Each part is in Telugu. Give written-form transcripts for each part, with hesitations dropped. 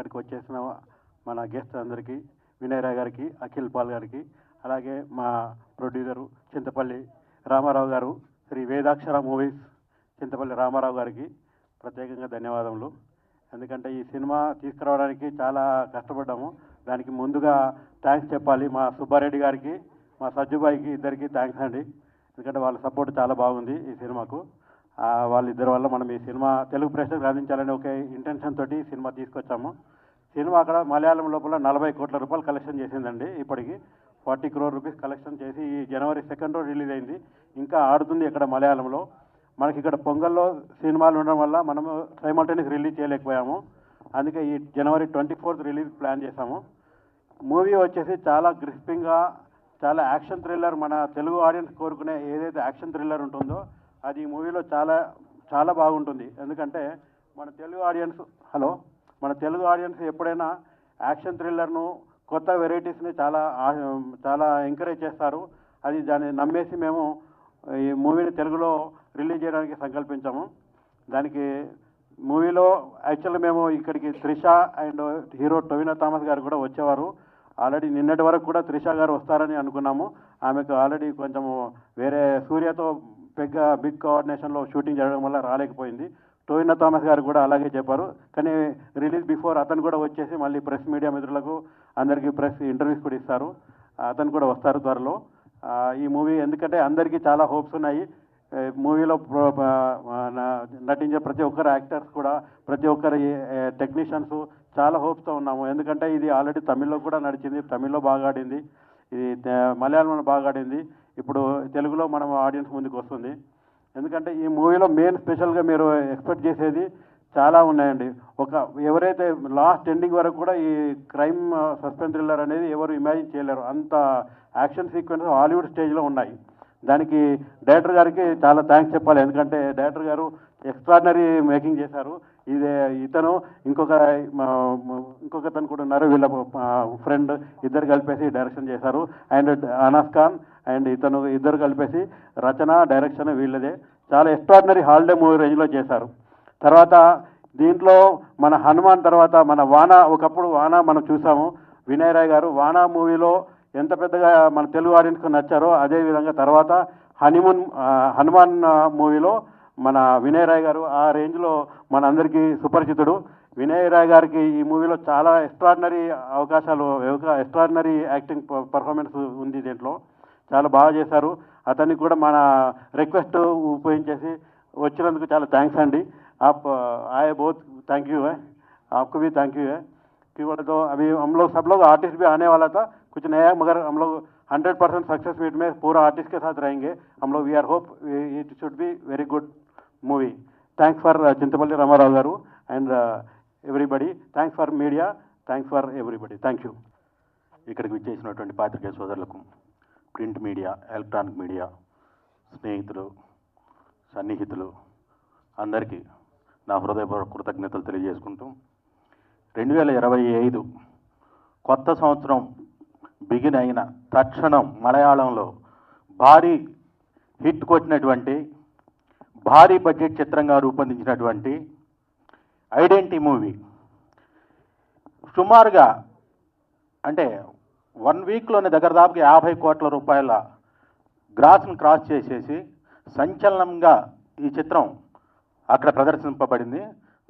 ఇక్కడికి వచ్చేసిన మన గెస్ట్ అందరికీ, వినయ్ రాయ్ గారికి, అఖిల్ పాల్ గారికి, అలాగే మా ప్రొడ్యూసరు చింతపల్లి రామారావు గారు, శ్రీ వేదాక్షర మూవీస్ చింతపల్లి రామారావు గారికి ప్రత్యేకంగా ధన్యవాదములు. ఎందుకంటే ఈ సినిమా తీసుకురావడానికి చాలా కష్టపడ్డాము. దానికి ముందుగా థ్యాంక్స్ చెప్పాలి మా సుబ్బారెడ్డి గారికి, మా సజ్జుబాయికి, ఇద్దరికి థ్యాంక్స్ అండి. ఎందుకంటే వాళ్ళ సపోర్ట్ చాలా బాగుంది ఈ సినిమాకు. వాళ్ళిద్దరి వల్ల మనం ఈ సినిమా తెలుగు ప్రేక్షకులకు అందించాలని ఒక ఇంటెన్షన్ తోటి సినిమా తీసుకొచ్చాము. సినిమా అక్కడ మలయాళం లోపల 40 కోట్ల రూపాయలు కలెక్షన్ చేసిందండి. ఇప్పటికి 40 crore రూపీస్ కలెక్షన్ చేసి ఈ January 2 రిలీజ్ అయింది. ఇంకా ఆడుతుంది ఇక్కడ మలయాళంలో. మనకి ఇక్కడ పొంగల్లో సినిమాలు ఉండడం వల్ల మనము సైమల్టేనియస్ రిలీజ్ చేయలేకపోయాము. అందుకే ఈ January 24 రిలీజ్ ప్లాన్ చేశాము. మూవీ వచ్చేసి చాలా గ్రిస్పింగ్గా, చాలా యాక్షన్ థ్రిల్లర్, మన తెలుగు ఆడియన్స్ కోరుకునే ఏదైతే యాక్షన్ థ్రిల్లర్ ఉంటుందో అది ఈ మూవీలో చాలా చాలా బాగుంటుంది. ఎందుకంటే మన తెలుగు ఆడియన్స్ ఎప్పుడైనా యాక్షన్ థ్రిల్లర్ను, కొత్త వెరైటీస్ని చాలా ఎంకరేజ్ చేస్తారు. అది దాన్ని నమ్మేసి మేము ఈ మూవీని తెలుగులో రిలీజ్ చేయడానికి సంకల్పించాము. దానికి మూవీలో యాక్చువల్గా మేము ఇక్కడికి Trisha and hero Tovino Thomas గారు కూడా వచ్చేవారు. ఆల్రెడీ నిన్నటి వరకు కూడా త్రిష గారు వస్తారని అనుకున్నాము. ఆమెకు ఆల్రెడీ కొంచెము వేరే సూర్యతో బిగ్ కోఆర్డినేషన్లో షూటింగ్ జరగడం వల్ల రాలేకపోయింది. టొవినో థామస్ గారు కూడా అలాగే చెప్పారు. కానీ రిలీజ్ బిఫోర్ అతను కూడా వచ్చేసి మళ్ళీ ప్రెస్ మీడియా మిత్రులకు అందరికీ ప్రెస్ ఇంటర్వ్యూస్ కూడా ఇస్తారు. అతను కూడా వస్తారు త్వరలో. ఈ మూవీ ఎందుకంటే అందరికీ చాలా హోప్స్ ఉన్నాయి. మూవీలో నటించే ప్రతి ఒక్కరు యాక్టర్స్ కూడా, ప్రతి ఒక్కరి టెక్నీషియన్స్ చాలా హోప్స్తో ఉన్నాము. ఎందుకంటే ఇది ఆల్రెడీ తమిళ్లో కూడా నడిచింది, తమిళ్లో బాగా ఆడింది, ఇది మలయాళంలో బాగా ఆడింది. ఇప్పుడు తెలుగులో మనం ఆడియన్స్ ముందుకు వస్తుంది. ఎందుకంటే ఈ మూవీలో మెయిన్ స్పెషల్గా మీరు ఎక్స్పెక్ట్ చేసేది చాలా ఉన్నాయండి. ఎవరైతే లాస్ట్ ఎండింగ్ వరకు కూడా ఈ క్రైమ్ సస్పెన్స్ థ్రిల్లర్ అనేది ఎవరు ఇమాజిన్ చేయలేరు. అంత యాక్షన్ సీక్వెన్స్ హాలీవుడ్ స్టేజ్లో ఉన్నాయి. దానికి డైరెక్టర్ గారికి చాలా థ్యాంక్స్ చెప్పాలి. ఎందుకంటే డైరెక్టర్ గారు ఎక్స్ట్రాడినరీ మేకింగ్ చేశారు. ఇతను ఇంకొకతను కూడా ఉన్నారు, వీళ్ళ ఫ్రెండ్, ఇద్దరు కలిపేసి డైరెక్షన్ చేశారు. అండ్ అనస్ ఖాన్ అండ్ ఇద్దరు కలిపేసి రచన, డైరెక్షన్ వీళ్ళదే. చాలా ఎక్స్ట్రాడినరీ హాలిడే మూవీ రేంజ్లో చేశారు. తర్వాత దీంట్లో మన హనుమాన్ తర్వాత మన ఒకప్పుడు వానా మనం చూసాము. వినయ్ రాయ్ గారు వానా మూవీలో ఎంత పెద్దగా మన తెలుగు ఆడియన్స్కి నచ్చారో అదేవిధంగా తర్వాత హనుమాన్ మూవీలో మన వినయ్ రాయ్ గారు ఆ రేంజ్లో మన అందరికీ సుపరిచితుడు. వినయ్ రాయ్ గారికి ఈ మూవీలో చాలా ఎక్స్ట్రాడినరీ ఎక్స్ట్రాడినరీ యాక్టింగ్ పర్ఫార్మెన్స్ ఉంది. దీంట్లో చాలా బాగా చేశారు. అతనికి కూడా మన రిక్వెస్ట్ ఉపయోగించేసి వచ్చినందుకు చాలా థ్యాంక్స్ అండి. आए बहुत थैंक यू है, आपको भी थैंक यू है कि बोले तो अभी हम लोग सब लोग आर्टिस्ट भी आने वाला था, कुछ नया, मगर हम लोग 100% सक्सेस मीट में पूरा आर्टिस्ट के साथ रहेंगे हम लोग. We are hope it should be very good movie. Thanks for Chintapalli Ramarao garu and everybody. Thanks for media, thanks for everybody. Thank you. ఇక్కడికి విచ్చేసినటువంటి పాత్రికేయ సోదరులకు, ప్రింట్ మీడియా, ఎలక్ట్రానిక్ మీడియా స్నేహితులు, సన్నిహితులు అందరికీ నా హృదయపూర్వక కృతజ్ఞతలు తెలియజేసుకుంటూ 2025 కొత్త సంవత్సరం బిగిన్ అయిన తక్షణం మలయాళంలో భారీ హిట్ కొట్టినటువంటి, భారీ బడ్జెట్ చిత్రంగా రూపొందించినటువంటి ఐడెంటిటీ మూవీ సుమారుగా అంటే 1 వీక్లోనే దాదాపుగా 50 కోట్ల రూపాయల గ్రాస్ను క్రాస్ చేసేసి సంచలనంగా ఈ చిత్రం అక్కడ ప్రదర్శింపబడింది.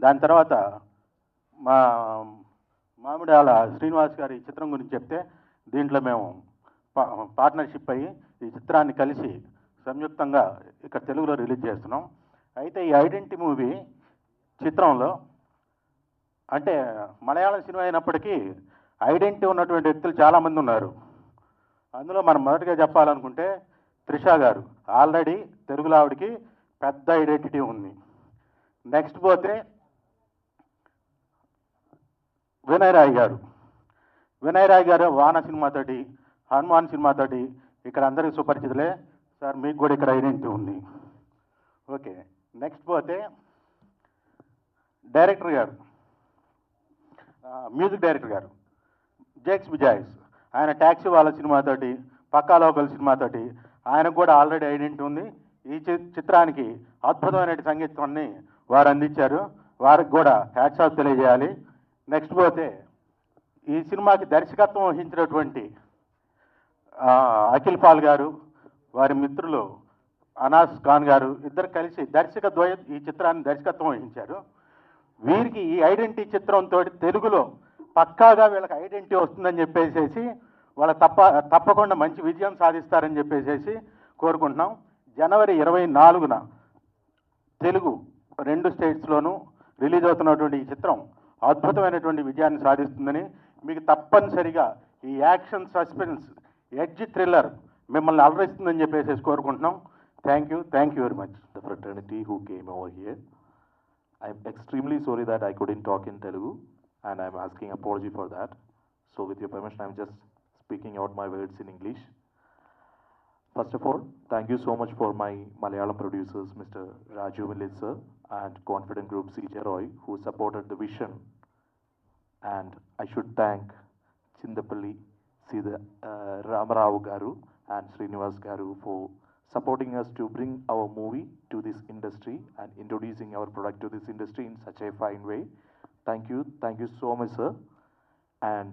దాని తర్వాత మామిడాల శ్రీనివాస్ గారు ఈ చిత్రం గురించి చెప్తే దీంట్లో మేము పార్ట్నర్షిప్ అయ్యి ఈ చిత్రాన్ని కలిసి సంయుక్తంగా ఇక్కడ తెలుగులో రిలీజ్ చేస్తున్నాం. అయితే ఈ ఐడెంటిటీ మూవీ చిత్రంలో అంటే మలయాళం సినిమా అయినప్పటికీ ఐడెంటిటీ ఉన్నటువంటి వ్యక్తులు చాలామంది ఉన్నారు. అందులో మనం మొదటిగా చెప్పాలనుకుంటే త్రిష గారు ఆల్రెడీ తెలుగులో ఆవిడకి పెద్ద ఐడెంటిటీ ఉంది. నెక్స్ట్ పోతే వినయ్ రాయ్ గారు వాన సినిమాతోటి, హనుమాన్ సినిమాతోటి ఇక్కడ అందరికీ సుపరిచితులే సార్. మీకు కూడా ఇక్కడ ఐడెంటిటీ ఉంది. ఓకే, నెక్స్ట్ పోతే డైరెక్టర్ గారు, మ్యూజిక్ డైరెక్టర్ గారు జేక్స్ బిజాయ్స్, ఆయన ట్యాక్సీ వాళ్ళ సినిమాతోటి, పక్కా లోకల్ సినిమాతోటి ఆయనకు కూడా ఆల్రెడీ ఐడెంటిటీ ఉంది. ఈ చిత్రానికి అద్భుతమైన సంగీతాన్ని వారు అందించారు. వారికి కూడా హ్యాట్స్ ఆఫ్ తెలియజేయాలి. నెక్స్ట్ పోతే ఈ సినిమాకి దర్శకత్వం వహించినటువంటి అఖిల్ పాల్ గారు, వారి మిత్రులు అనాస్ ఖాన్ గారు ఇద్దరు కలిసి దర్శక ద్వయం ఈ చిత్రాన్ని దర్శకత్వం వహించారు. వీరికి ఈ ఐడెంటిటీ చిత్రంతో తెలుగులో పక్కాగా వీళ్ళకి ఐడెంటిటీ వస్తుందని చెప్పేసి వాళ్ళ తప్పకుండా మంచి విజయం సాధిస్తారని చెప్పేసి కోరుకుంటున్నాం. జనవరి 24న తెలుగు 2 స్టేట్స్లోనూ రిలీజ్ అవుతున్నటువంటి ఈ చిత్రం అద్భుతమైనటువంటి విజయాన్ని సాధిస్తుందని, మీకు తప్పనిసరిగా ఈ యాక్షన్, సస్పెన్స్, ఎడ్జ్, థ్రిల్లర్ మిమ్మల్ని అలరిస్తుందని చెప్పేసి కోరుకుంటున్నాం. Thank you very much. The fraternity who came over here. I'm extremely sorry that I couldn't talk in Telugu, and I'm asking apology for that. So with your permission, I'm just speaking out my words in English. First of all, thank you so much for my Malayalam producers, Mr. Raju Millit sir and Confident Group CJ Roy, who supported the vision. And I should thank Chindapalli, Sida Ramarao Garu and Srinivas Garu for supporting us to bring our movie to this industry and introducing our product to this industry in such a fine way. Thank you so much, sir. And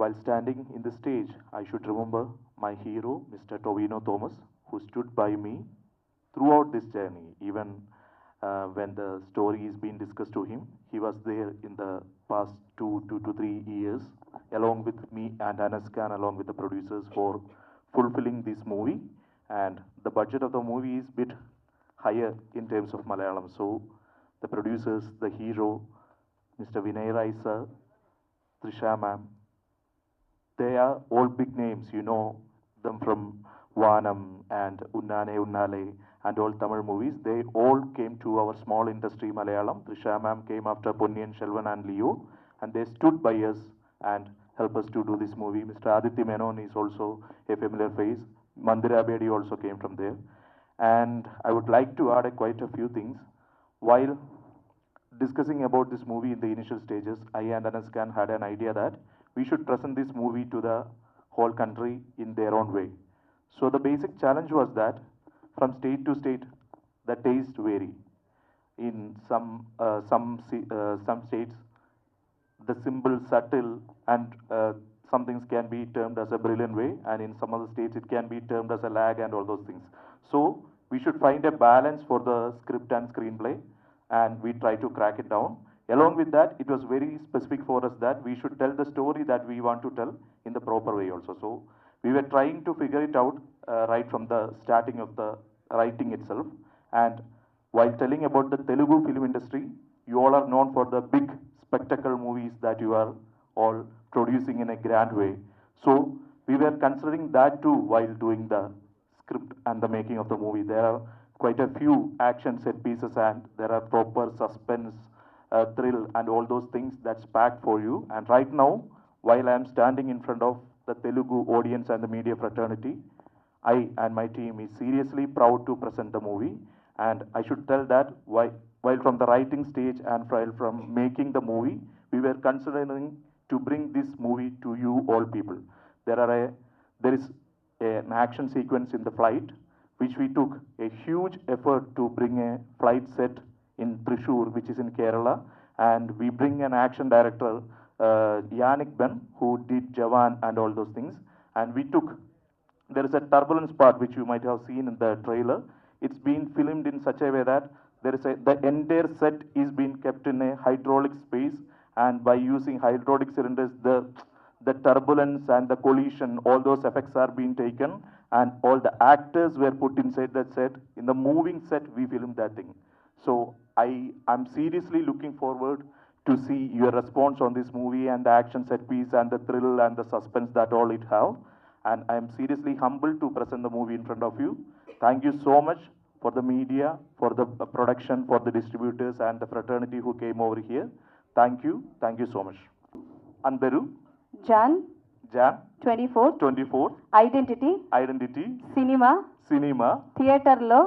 while standing in the stage, I should remember my hero, Mr. Tovino Thomas, who stood by me throughout this journey. Even when the story is being discussed to him, he was there in the past 2 to 3 years, along with me and Anas Khan, along with the producers, for fulfilling this movie. And the budget of the movie is bit higher in terms of Malayalam. So the producers, the hero, Mr. Vinay Rai sir, Trisha ma'am, they are all big names. You know them from Vanam and Unnane Unnale and all Tamil movies. They all came to our small industry Malayalam. Trisha ma'am came after Ponniyin Selvan and Leo, and they stood by us and helped us to do this movie. Mr. Aditya Menon is also a familiar face. Mandira Bedi also came from there. And I would like to add quite a few things. While discussing about this movie in the initial stages, I and Anas Khan had an idea that we should present this movie to the whole country in their own way. So the basic challenge was that from state to state, the taste vary. In some states, the simple, subtle, and some things can be termed as a brilliant way, and in some other states it can be termed as a lag and all those things. So we should find a balance for the script and screenplay, and we try to crack it down. Along with that, it was very specific for us that we should tell the story that we want to tell in the proper way also. So we were trying to figure it out right from the starting of the writing itself. And while telling about the Telugu film industry, you all are known for the big spectacle movies that you are all producing in a grand way. So we were considering that too while doing the script and the making of the movie. There are quite a few action set pieces, and there are proper suspense, thrill, and all those things that's packed for you. And right now, while I am standing in front of the Telugu audience and the media fraternity, I and my team is seriously proud to present the movie. And I should tell that while from the writing stage and while from making the movie, we were considering to bring this movie to you all people. There is an action sequence in the flight, which we took a huge effort to bring a flight set in Thrissur, which is in Kerala, and we bring an action director, Yannick Ben, who did Jawan and all those things. And there is a turbulence part which you might have seen in the trailer. It's been filmed in such a way that the entire set is being kept in a hydraulic space, and by using hydraulic cylinders, the turbulence and the collision, all those effects are being taken, and all the actors were put inside that set. In the moving set, we filmed that thing. So I'm seriously looking forward to see your response on this movie and the action set piece and the thrill and the suspense that all it have. And I am seriously humbled to present the movie in front of you. Thank you so much for the media, for the production, for the distributors and the fraternity who came over here. Thank you so much. Andaru Jan Jan 24 identity cinema థియేటర్లో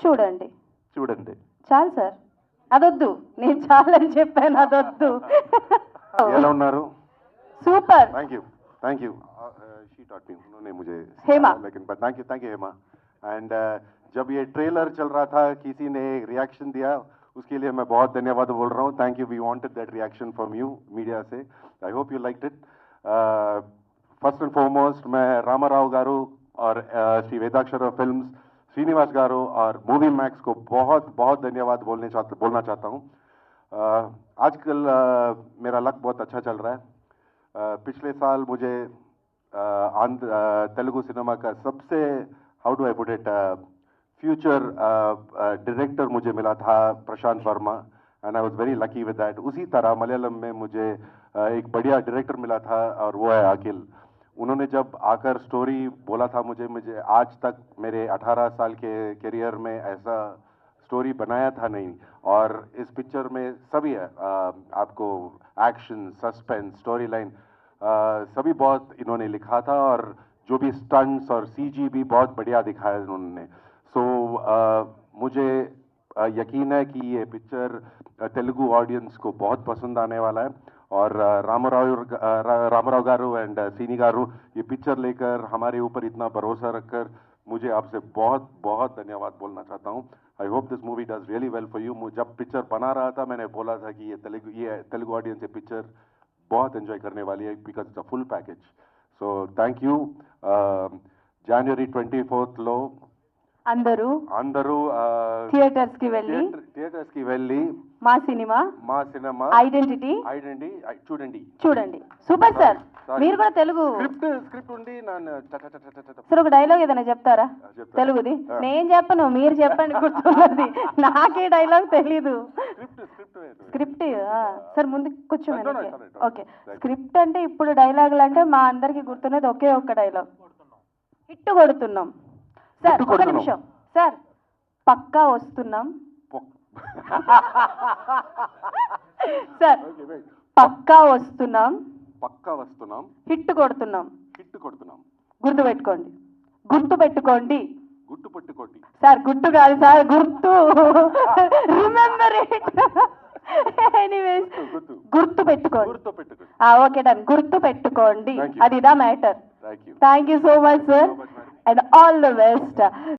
చూడండి. చాలు సార్, అదొద్దు, నేను చాలని చెప్పాను, అదొద్దు. ఎలా ఉన్నారు? Super. Thank you she taught me, उन्होंने मुझे हेमा, लेकिन but thank you Hema. And जब ये ट्रेलर चल रहा था, किसी ने रिएक्शन दिया, उसके लिए मैं बहुत धन्यवाद बोल रहा हूँ. Thank you. We wanted that reaction from you media से. I hope you liked it. First and foremost मैं रामाराव गारू और श्री वेदाक्षर फिल्म्स, श्रीनिवास गारू और मूवी मैक्स को बहुत बहुत धन्यवाद बोलना चाहता हूँ. आजकल मेरा लक बहुत अच्छा चल रहा है. पिछले साल मुझे तेलुगु सिनेमा का सबसे, how do I put it, future director मुझे मिला था Prasanth Varma, and I was very lucky with that. उसी तरह मलयालम में मुझे एक बढ़िया डायरेक्टर मिला था और वो है अखिल. उन्होंने जब आकर स्टोरी बोला था मुझे आज तक मेरे 18 साल के करियर में ऐसा स्टोरी बनाया था नहीं. और इस पिक्चर में सभी है, आपको एक्शन, सस्पेंस, स्टोरी लाइन सभी बहुत इन्होंने लिखा था, और जो भी स्टंट्स और सीजी भी बहुत बढ़िया दिखाया उन्होंने. सो मुझे यकीन है कि ये पिक्चर तेलुगु ऑडियंस को बहुत पसंद आने वाला है. और रामाराव गारू एंड सीनी गारू ये पिक्चर लेकर हमारे ऊपर इतना भरोसा रखकर मुझे आपसे बहुत बहुत धन्यवाद बोलना चाहता हूँ. I hope this movie does really well for you. जब पिक्चर बना रहा था मैंने बोला था कि ये तेलुगु ऑडियंस ये पिक्चर बहुत एंजॉय करने वाली है, because it's a full package. So thank you. January 24th లో అందరూ థియేటర్స్ థియేటర్స్ కి వెళ్ళి వెళ్ళి మా సినిమా ఐడెంటిటీ చూడండి. Super sir. మీరు కూడా తెలుగు స్క్రిప్ట్ ఉండి నన్ను సార్ ఒక డైలాగ్ ఏదైనా చెప్తారా తెలుగుది? నేను చెప్పను, మీరు చెప్పండి గుర్తున్నది. నాకే డైలాగ్ తెలీదు. స్క్రిప్ట్ సార్ ముందు కూర్చోండి. ఓకే, స్క్రిప్ట్ అంటే ఇప్పుడు డైలాగులు అంటే మా అందరికి గుర్తున్నది ఒకే ఒక్క డైలాగ్, హిట్ కొడుతున్నాం సార్. ఒక నిమిషం సార్, పక్కా వస్తున్నాం సార్, పక్కా వస్తున్నాం హిట్ కొడుతున్నాం. గుర్తుపెట్టుకోండి సార్. గుర్తు కాదు సార్, గుర్తు. Remember it. ఎనీవేస్ గుర్తుపెట్టుకోండి. Okay done. గుర్తుపెట్టుకోండి, అది the matter. Thank you so much sir, and all the best.